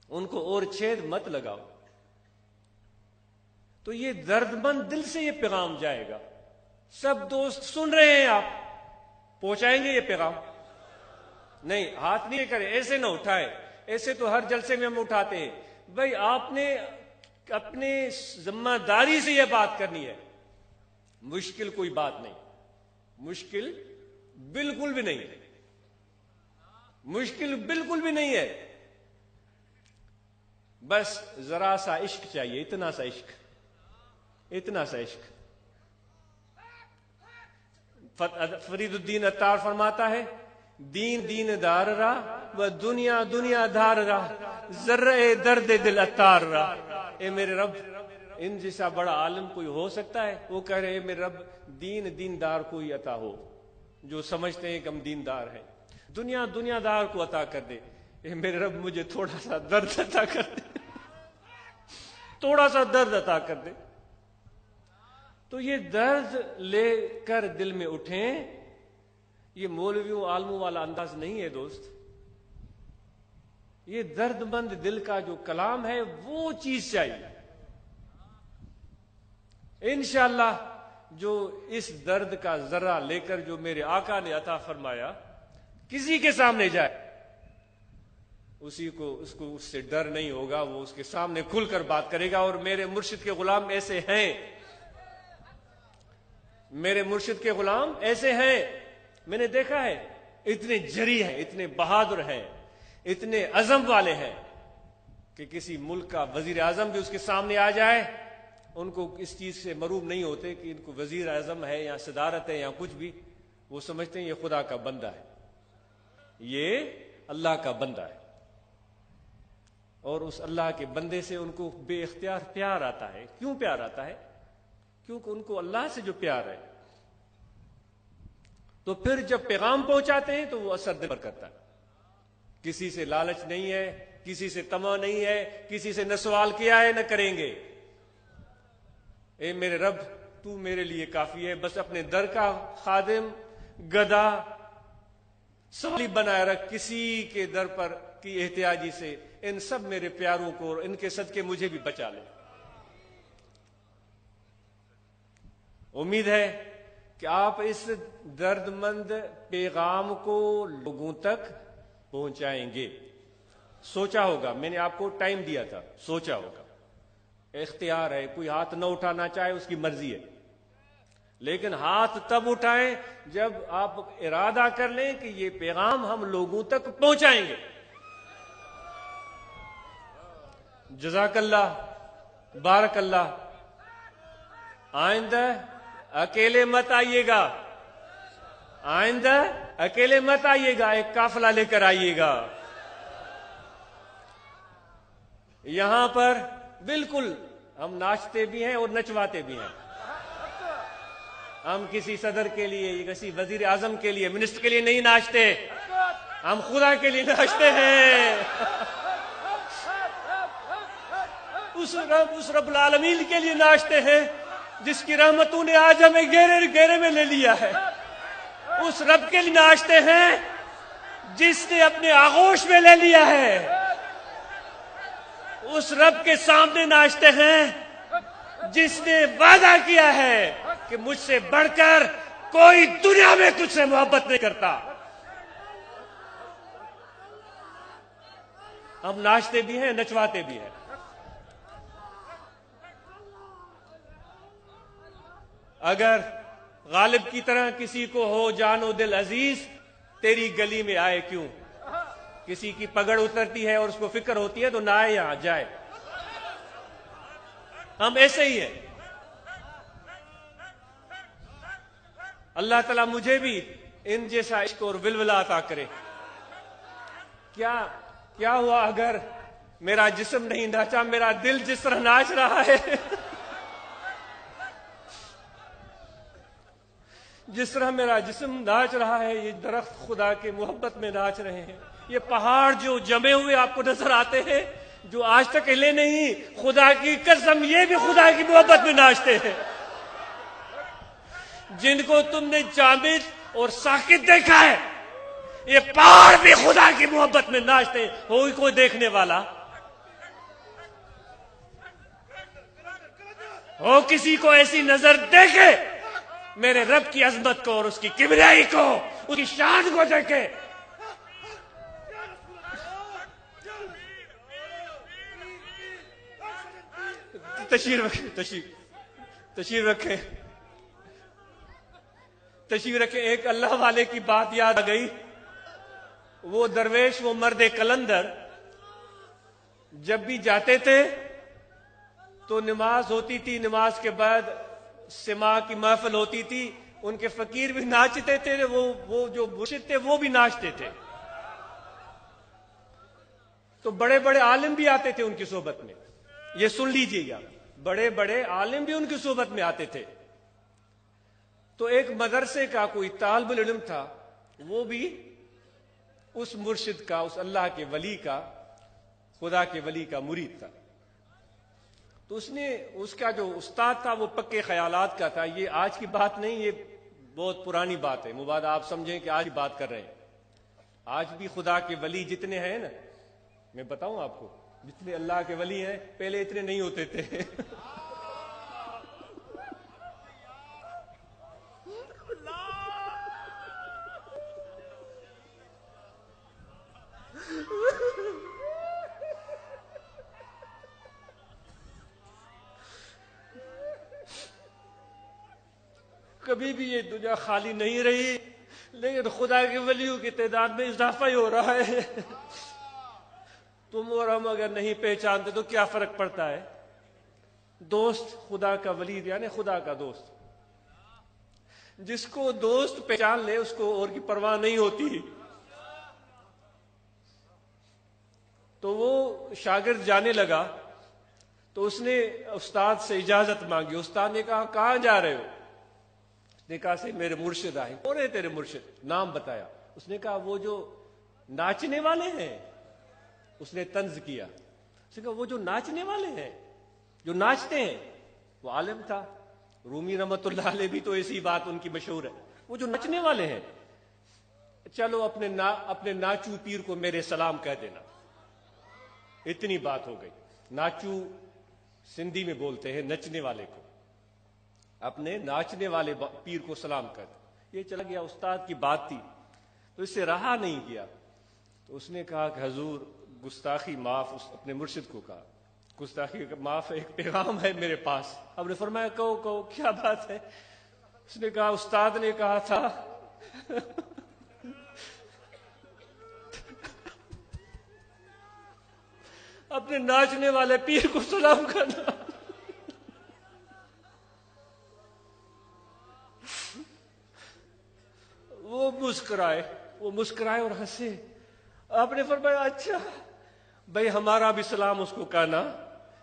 ان کو اور چھید مت لگاؤ. تو یہ درد مند دل سے یہ پیغام جائے گا. سب دوست سن رہے ہیں، آپ پہنچائیں گے یہ پیغام؟ نہیں، ہاتھ نہیں کرے، ایسے نہ اٹھائے. ایسے تو ہر جلسے میں ہم اٹھاتے ہیں. بھائی آپ نے اپنے ذمہ داری سے یہ بات کرنی ہے. مشکل کوئی بات نہیں، مشکل بالکل بھی نہیں، مشکل بالکل بھی نہیں ہے. بس ذرا سا عشق چاہیے، اتنا سا عشق، اتنا سا عشق. فرید الدین عطار فرماتا ہے، دین دین دار را و دنیا دنیا دار را، ذرے درد دل عطار را. اے میرے رب، ان جیسا بڑا عالم کوئی ہو سکتا ہے؟ وہ کہہ رہے میرے رب دین دیندار کوئی عطا ہو، جو سمجھتے ہیں کہ ہم دیندار ہیں. دنیا دنیا دار کو عطا کر دے. اے میرے رب مجھے تھوڑا سا درد عطا کر دے، تھوڑا سا درد عطا کر دے. تو یہ درد لے کر دل میں اٹھیں. یہ مولویوں عالموں والا انداز نہیں ہے دوست. یہ درد مند دل کا جو کلام ہے وہ چیز چاہیے. انشاءاللہ جو اس درد کا ذرہ لے کر جو میرے آقا نے عطا فرمایا کسی کے سامنے جائے، اس کو اس سے ڈر نہیں ہوگا. وہ اس کے سامنے کھل کر بات کرے گا. اور میرے مرشد کے غلام ایسے ہیں، میرے مرشد کے غلام ایسے ہیں. میں نے دیکھا ہے، اتنے جری ہیں، اتنے بہادر ہیں، اتنے عزم والے ہیں کہ کسی ملک کا وزیر اعظم بھی اس کے سامنے آ جائے، ان کو اس چیز سے مروب نہیں ہوتے کہ ان کو وزیر اعظم ہے یا صدارت ہے یا کچھ بھی. وہ سمجھتے ہیں یہ خدا کا بندہ ہے، یہ اللہ کا بندہ ہے. اور اس اللہ کے بندے سے ان کو بے اختیار پیار آتا ہے. کیوں پیار آتا ہے؟ کیونکہ ان کو اللہ سے جو پیار ہے. تو پھر جب پیغام پہنچاتے ہیں تو وہ اثر دل پر کرتا ہے. کسی سے لالچ نہیں ہے، کسی سے طمع نہیں ہے، کسی سے نہ سوال کیا ہے نہ کریں گے. اے میرے رب تو میرے لیے کافی ہے. بس اپنے در کا خادم، گدا، سوالی بنائے رکھ. کسی کے در پر کی احتیاجی سے ان سب میرے پیاروں کو اور ان کے صدقے مجھے بھی بچا لے. امید ہے کہ آپ اس درد مند پیغام کو لوگوں تک پہنچائیں گے. سوچا ہوگا، میں نے آپ کو ٹائم دیا تھا، سوچا ہوگا. اختیار ہے، کوئی ہاتھ نہ اٹھانا چاہے اس کی مرضی ہے، لیکن ہاتھ تب اٹھائیں جب آپ ارادہ کر لیں کہ یہ پیغام ہم لوگوں تک پہنچائیں گے. جزاک اللہ، بارک اللہ. آئندہ اکیلے مت آئیے گا، آئندہ اکیلے مت آئیے گا، ایک قافلہ لے کر آئیے گا. یہاں پر بالکل ہم ناچتے بھی ہیں اور نچواتے بھی ہیں. ہم کسی صدر کے لیے، کسی وزیر اعظم کے لیے، منسٹر کے لیے نہیں ناچتے، ہم خدا کے لیے ناچتے ہیں. اس رب العالمین کے لیے ناچتے ہیں جس کی رحمتوں نے آج ہمیں گھیرے میں لے لیا ہے. اس رب کے لیے ناچتے ہیں جس نے اپنے آغوش میں لے لیا ہے. اس رب کے سامنے ناچتے ہیں جس نے وعدہ کیا ہے کہ مجھ سے بڑھ کر کوئی دنیا میں تجھ سے محبت نہیں کرتا. ہم ناچتے بھی ہیں، نچواتے بھی ہیں. اگر غالب کی طرح کسی کو ہو جان و دل عزیز، تیری گلی میں آئے کیوں. کسی کی پگڑ اترتی ہے اور اس کو فکر ہوتی ہے تو نہ آئے، یہاں جائے. ہم ایسے ہی ہیں. اللہ تعالیٰ مجھے بھی ان جیسا عشق اور ولولہ عطا کرے. کیا ہوا اگر میرا جسم نہیں ناچا، میرا دل جس طرح ناچ رہا ہے، جس طرح میرا جسم ناچ رہا ہے، یہ درخت خدا کے محبت میں ناچ رہے ہیں. یہ پہاڑ جو جمے ہوئے آپ کو نظر آتے ہیں، جو آج تک ہلے نہیں، خدا کی قسم یہ بھی خدا کی محبت میں ناچتے ہیں. جن کو تم نے جامد اور ساکت دیکھا ہے، یہ پہاڑ بھی خدا کی محبت میں ناچتے ہیں. کوئی دیکھنے والا ہو کسی کو ایسی نظر دیکھے میرے رب کی عظمت کو اور اس کی کبریائی کو، اس کی شان کو دیکھے، تشریف رکھیں. ایک اللہ والے کی بات یاد آ گئی. وہ درویش، وہ مرد کلندر جب بھی جاتے تھے تو نماز ہوتی تھی، نماز کے بعد سماع کی محفل ہوتی تھی، ان کے فقیر بھی ناچتے تھے، وہ جو مرشد تھے وہ بھی ناچتے تھے. تو بڑے بڑے عالم بھی آتے تھے ان کی صحبت میں. یہ سن لیجئے گا، بڑے بڑے عالم بھی ان کی صحبت میں آتے تھے. تو ایک مدرسے کا کوئی طالب العلم تھا، وہ بھی اس مرشد کا، اس اللہ کے ولی کا، خدا کے ولی کا مرید تھا. تو اس کا جو استاد تھا وہ پکے خیالات کا تھا. یہ آج کی بات نہیں، یہ بہت پرانی بات ہے. مباد آپ سمجھیں کہ آج کی بات کر رہے ہیں. آج بھی خدا کے ولی جتنے ہیں نا، میں بتاؤں آپ کو، جتنے اللہ کے ولی ہیں پہلے اتنے نہیں ہوتے تھے. کبھی بھی یہ دنیا خالی نہیں رہی، لیکن خدا کے ولیوں کی تعداد میں اضافہ ہی ہو رہا ہے. تم اور ہم اگر نہیں پہچانتے تو کیا فرق پڑتا ہے؟ دوست خدا کا ولی یعنی خدا کا دوست. جس کو دوست پہچان لے اس کو اور کی پرواہ نہیں ہوتی. تو وہ شاگرد جانے لگا تو اس نے استاد سے اجازت مانگی. استاد نے کہا کہاں جا رہے ہو؟ اس نے کہا سے میرے مرشد آئے. کون ہے تیرے مرشد؟ نام بتایا. اس نے کہا وہ جو ناچنے والے ہیں. اس نے طنز کیا. اس نے کہا وہ جو ناچنے والے ہیں، جو ناچتے ہیں. وہ عالم تھا، رومی رحمت اللہ علیہ بھی تو ایسی بات ان کی مشہور ہے. وہ جو ناچنے والے ہیں، چلو اپنے ناچو پیر کو میرے سلام کہہ دینا. اتنی بات ہو گئی. ناچو سندھی میں بولتے ہیں نچنے والے کو. اپنے ناچنے والے پیر کو سلام کر دے. یہ چلا گیا. استاد کی بات تھی تو اس سے رہا نہیں گیا. تو اس نے کہا کہ حضور گستاخی معاف. اپنے مرشد کو کہا گستاخی معاف، ایک پیغام ہے میرے پاس. اب نے فرمایا کہو کیا بات ہے؟ اس نے کہا استاد نے کہا تھا اپنے ناچنے والے پیر کو سلام کرنا. وہ مسکرائے اور ہنسے. آپ نے فرمایا اچھا بھائی، ہمارا بھی سلام اس کو کہنا،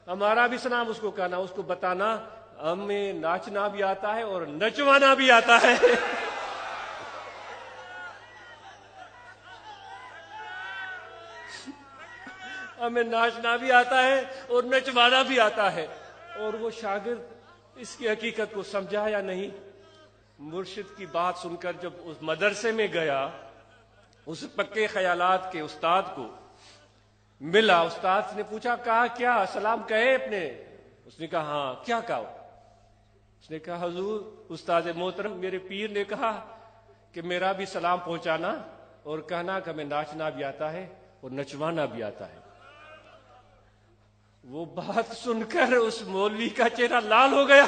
ہمارا بھی سلام اس کو کہنا. اس کو بتانا ہمیں ناچنا بھی آتا ہے اور نچوانا بھی آتا ہے. ہمیں ناچنا بھی آتا ہے اور نچوانا بھی آتا ہے. اور وہ شاگرد اس کی حقیقت کو سمجھا یا نہیں. مرشد کی بات سن کر جب اس مدرسے میں گیا، اس پکے خیالات کے استاد کو ملا. استاد نے پوچھا کہا کیا سلام کہے اپنے؟ اس نے کہا ہاں. کیا کہا؟ اس نے کہا حضور استاد محترم، میرے پیر نے کہا کہ میرا بھی سلام پہنچانا اور کہنا کہ ہمیں ناچنا بھی آتا ہے اور نچوانا بھی آتا ہے. وہ بات سن کر اس مولوی کا چہرہ لال ہو گیا.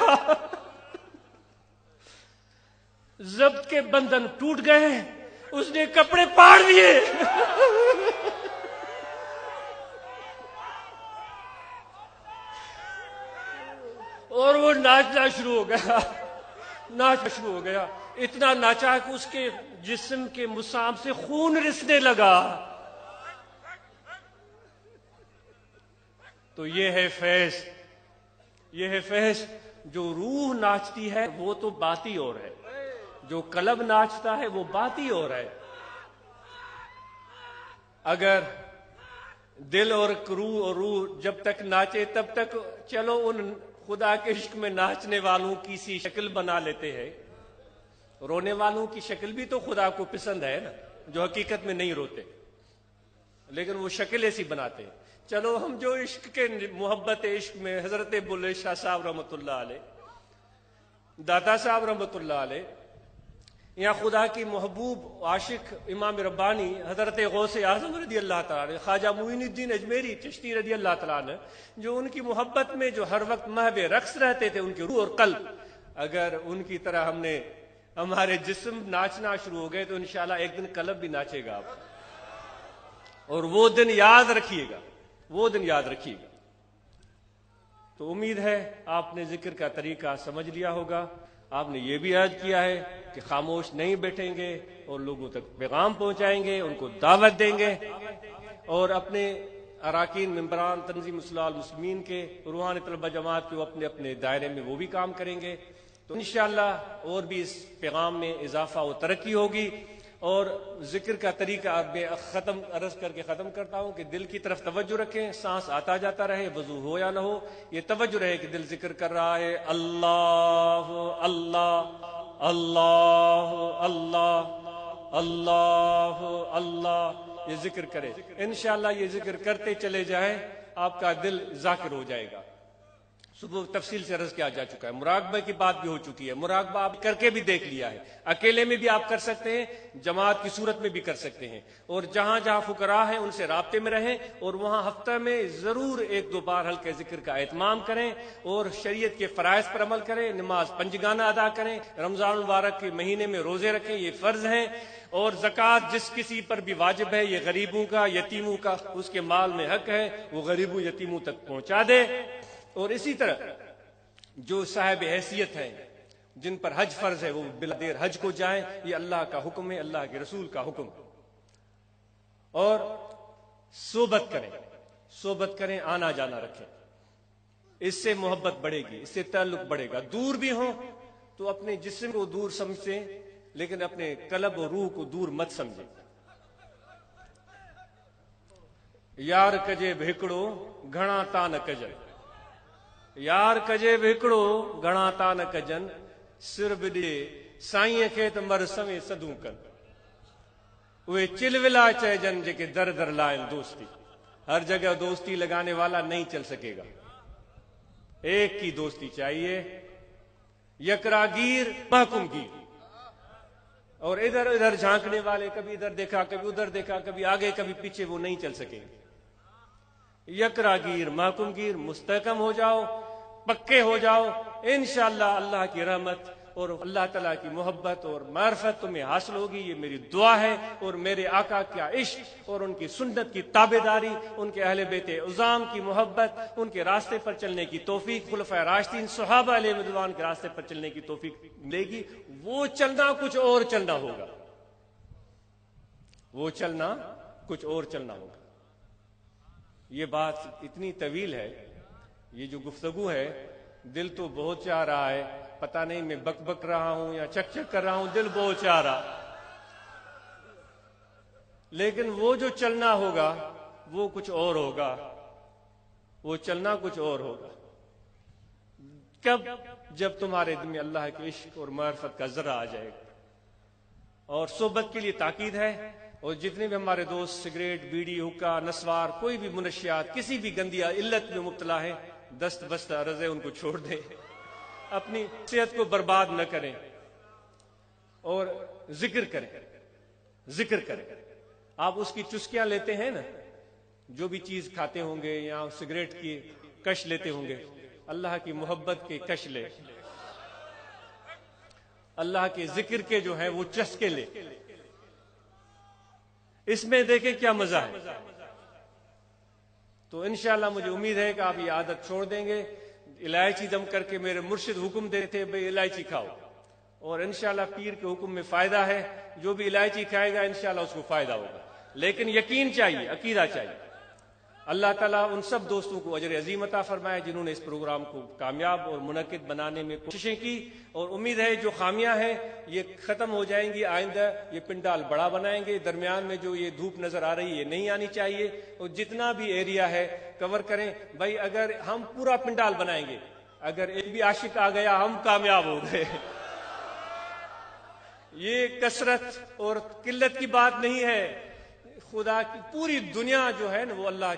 ضبط کے بندھن ٹوٹ گئے. اس نے کپڑے پاڑ دیے. اور وہ ناچنا شروع ہو گیا. اتنا ناچا کہ اس کے جسم کے مسام سے خون رسنے لگا. تو یہ ہے فیض. جو روح ناچتی ہے وہ تو بات ہی اور ہے، جو قلب ناچتا ہے وہ بات ہی اور ہے. اگر دل اور روح جب تک ناچے تب تک چلو ان خدا کے عشق میں ناچنے والوں کی سی شکل بنا لیتے ہیں. رونے والوں کی شکل بھی تو خدا کو پسند ہے نا، جو حقیقت میں نہیں روتے. لیکن وہ شکل ایسی بناتے ہیں. چلو ہم جو عشق کے محبت عشق میں حضرت بلے شاہ صاحب رحمۃ اللہ علیہ، داتا صاحب رحمۃ اللہ علیہ، یا خدا کی محبوب عاشق امام ربانی حضرت غوث اعظم رضی اللہ تعالیٰ عنہ، خواجہ معین الدین اجمیری چشتی رضی اللہ تعالیٰ عنہ، جو ان کی محبت میں جو ہر وقت محو رقص رہتے تھے، ان کی روح اور قلب، اگر ان کی طرح ہم نے ہمارے جسم ناچنا شروع ہو گئے تو انشاءاللہ ایک دن قلب بھی ناچے گا آپ. اور وہ دن یاد رکھیے گا، وہ دن یاد رکھیے گا. تو امید ہے آپ نے ذکر کا طریقہ سمجھ لیا ہوگا. آپ نے یہ بھی عہد کیا ہے کہ خاموش نہیں بیٹھیں گے اور لوگوں تک پیغام پہنچائیں گے، ان کو دعوت دیں گے، اور اپنے اراکین ممبران تنظیم اصلاح المسلمین کے روحانی طلبہ جماعت کے اپنے اپنے دائرے میں وہ بھی کام کریں گے. تو انشاءاللہ اور بھی اس پیغام میں اضافہ و ترقی ہوگی. اور ذکر کا طریقہ میں عرض کر کے ختم کرتا ہوں کہ دل کی طرف توجہ رکھیں، سانس آتا جاتا رہے، وضو ہو یا نہ ہو، یہ توجہ رہے کہ دل ذکر کر رہا ہے اللہ اللہ اللہ اللہ اللہ اللہ، یہ ذکر کرے. انشاءاللہ یہ ذکر کرتے چلے جائیں، آپ کا دل ذاکر ہو جائے گا. صبح تفصیل سے عرض کیا جا چکا ہے، مراقبہ کی بات بھی ہو چکی ہے، مراقبہ آپ کر کے بھی دیکھ لیا ہے. اکیلے میں بھی آپ کر سکتے ہیں، جماعت کی صورت میں بھی کر سکتے ہیں. اور جہاں جہاں فقراء ہیں ان سے رابطے میں رہیں، اور وہاں ہفتہ میں ضرور ایک دو بار ہلکے ذکر کا اہتمام کریں، اور شریعت کے فرائض پر عمل کریں، نماز پنجگانہ ادا کریں، رمضان المبارک کے مہینے میں روزے رکھیں، یہ فرض ہیں. اور زکوٰۃ جس کسی پر بھی واجب ہے، یہ غریبوں کا یتیموں کا اس کے مال میں حق ہے، وہ غریبوں یتیموں تک پہنچا دے. اور اسی طرح جو صاحب حیثیت ہیں جن پر حج فرض ہے وہ بلا دیر حج کو جائیں، یہ اللہ کا حکم ہے، اللہ کے رسول کا حکم ہے. اور صحبت کریں، آنا جانا رکھیں، اس سے محبت بڑھے گی، اس سے تعلق بڑھے گا. دور بھی ہوں تو اپنے جسم کو دور سمجھیں، لیکن اپنے قلب اور روح کو دور مت سمجھیں. یار کجے بھکڑو گھنا تا نہ کجن، یار کجے بھکڑو گھنا تا نہ کجن، سر بڈے سائیں کے تو مر سویں سدوں کن. وہ چلولا چہجن جے کے در در لائن دوستی. ہر جگہ دوستی لگانے والا نہیں چل سکے گا، ایک کی دوستی چاہیے، یکراگیر محکم کی. اور ادھر ادھر جھانکنے والے، کبھی ادھر دیکھا کبھی ادھر دیکھا، کبھی آگے کبھی پیچھے، وہ نہیں چل سکے. یکراگیر محکم گیر، مستحکم ہو جاؤ، پکے ہو جاؤ. انشاءاللہ اللہ کی رحمت اور اللہ تعالیٰ کی محبت اور معرفت تمہیں حاصل ہوگی. یہ میری دعا ہے. اور میرے آقا کا عشق اور ان کی سنت کی تابعداری، ان کے اہل بیت عظام کی محبت، ان کے راستے پر چلنے کی توفیق، خلفائے راشدین صحابہ علیہ رضوان کے راستے پر چلنے کی توفیق ملے گی. وہ چلنا کچھ اور چلنا ہوگا، وہ چلنا کچھ اور چلنا ہوگا. یہ بات اتنی طویل ہے، یہ جو گفتگو ہے، دل تو بہت چاہ رہا ہے، پتہ نہیں میں بک بک رہا ہوں یا چک چک کر رہا ہوں، دل بہت چاہ رہا. لیکن وہ جو چلنا ہوگا وہ کچھ اور ہوگا، وہ چلنا کچھ اور ہوگا. کب؟ جب تمہارے دل میں اللہ کے عشق اور معرفت کا ذرہ آ جائے گا. اور صحبت کے لیے تاکید ہے. اور جتنے بھی ہمارے دوست سگریٹ، بیڑی، حقہ، نسوار، کوئی بھی منشیات، کسی بھی گندی علت میں مبتلا ہے، دست بستہ عرض ہے ان کو چھوڑ دیں، اپنی صحت کو برباد نہ کریں، اور ذکر کریں. آپ اس کی چسکیاں لیتے ہیں نا، جو بھی چیز کھاتے ہوں گے یا سگریٹ کی کش لیتے ہوں گے، اللہ کی محبت کے کش لے، اللہ کے ذکر کے جو ہیں وہ چسکے لے. اس میں دیکھیں کیا مزہ ہے. تو انشاءاللہ مجھے امید ہے کہ آپ یہ عادت چھوڑ دیں گے. الائچی دم کر کے میرے مرشد حکم دیتے تھے بھئی الائچی کھاؤ، اور انشاءاللہ پیر کے حکم میں فائدہ ہے. جو بھی الائچی کھائے گا انشاءاللہ اس کو فائدہ ہوگا. لیکن یقین چاہیے، عقیدہ چاہیے. اللہ تعالیٰ ان سب دوستوں کو اجر عظیم عطا فرمائے جنہوں نے اس پروگرام کو کامیاب اور منعقد بنانے میں کوششیں کی. اور امید ہے جو خامیاں ہیں یہ ختم ہو جائیں گی. آئندہ یہ پنڈال بڑا بنائیں گے. درمیان میں جو یہ دھوپ نظر آ رہی ہے یہ نہیں آنی چاہیے. اور جتنا بھی ایریا ہے کور کریں. بھائی اگر ہم پورا پنڈال بنائیں گے، اگر ایک بھی عاشق آ گیا ہم کامیاب ہو گئے. یہ کثرت اور قلت کی بات نہیں ہے. خدا کی پوری دنیا جو ہے نا وہ اللہ کی